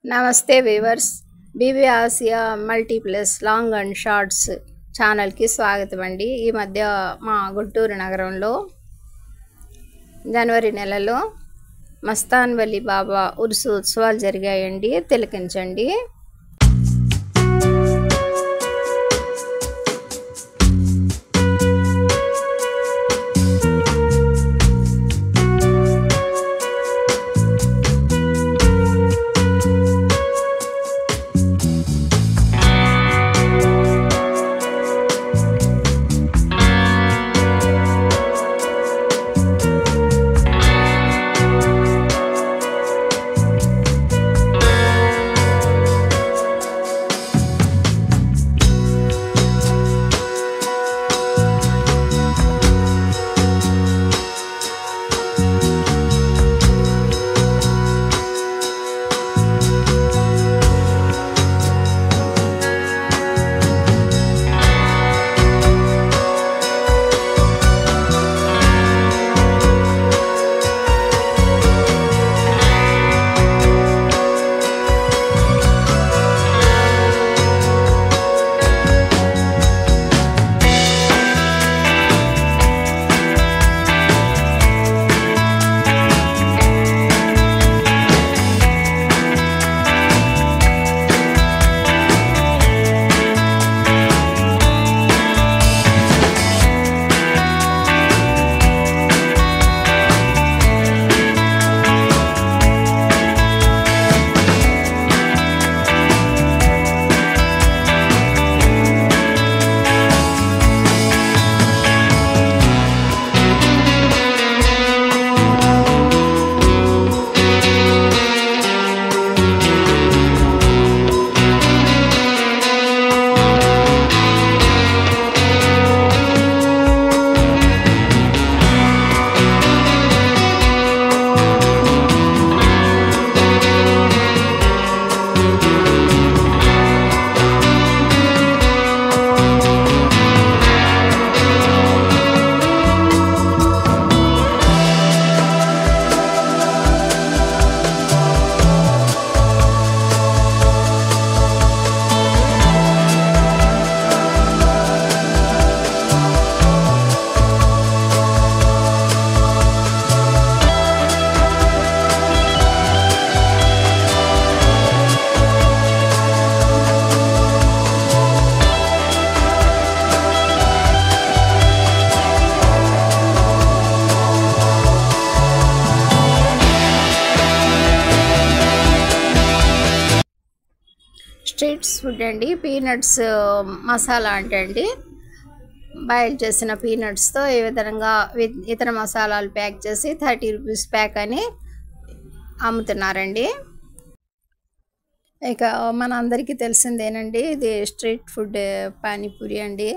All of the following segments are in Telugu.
నమస్తే viewers. BB Asia multiplus long and shorts ఛానల్కి స్వాగతం అండి. ఈ మధ్య మా గుంటూరు నగరంలో జనవరి నెలలో మస్తాన్ వలి బాబా ఉరుసు ఉత్సవాలు జరిగాయండి. తిలకించండి. స్ట్రీట్ ఫుడ్ అండి. పీనట్స్ మసాలా అండి. బాయిల్ చేసిన పీనట్స్తో ఈ విధంగా ఇతర మసాలాలు ప్యాక్ చేసి 30 రూపీస్ ప్యాక్ అని అమ్ముతున్నారండి. ఇక మన అందరికీ తెలిసిందేనండి, ఇది స్ట్రీట్ ఫుడ్ పానీపూరి అండి.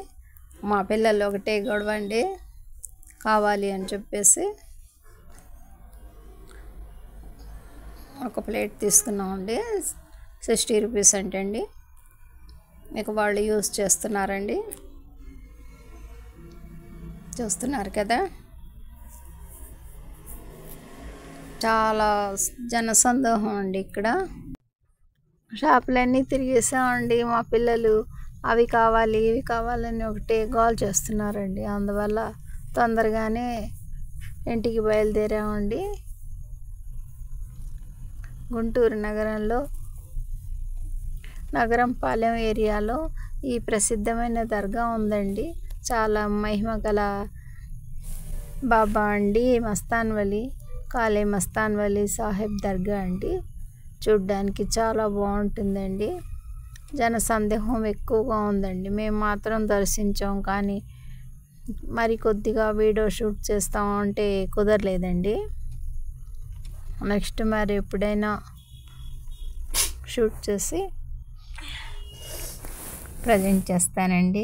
మా పిల్లలు ఒకటే గొడవ అండి, కావాలి అని చెప్పేసి ఒక ప్లేట్ తీసుకున్నామండి. 60 రూపీస్ అంటండి. ఇక వాళ్ళు యూజ్ చేస్తున్నారండి, చూస్తున్నారు కదా. చాలా జనసందోహం అండి ఇక్కడ. షాపులన్నీ తిరిగేసామండి. మా పిల్లలు అవి కావాలి ఇవి కావాలని ఒకటే గోల్ చేస్తున్నారండి. అందువల్ల తొందరగానే ఇంటికి బయలుదేరామండి. గుంటూరు నగరంలో నగరంపాలెం ఏరియాలో ఈ ప్రసిద్ధమైన దర్గా ఉందండి. చాలా మహిమ గల బాబా అండి. మస్తాన్ వలి కాళీ మస్తాన్ వలి సాహెబ్ దర్గా అండి. చూడ్డానికి చాలా బాగుంటుందండి. జనసందేహం ఎక్కువగా ఉందండి. మేము మాత్రం దర్శించాం, కానీ మరి కొద్దిగా వీడియో షూట్ చేస్తామంటే కుదరలేదండి. నెక్స్ట్ మరి ఎప్పుడైనా షూట్ చేసి ప్రజెంట్ చేస్తానండి.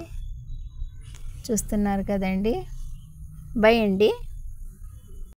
చూస్తున్నారు కదండి. బై అండి.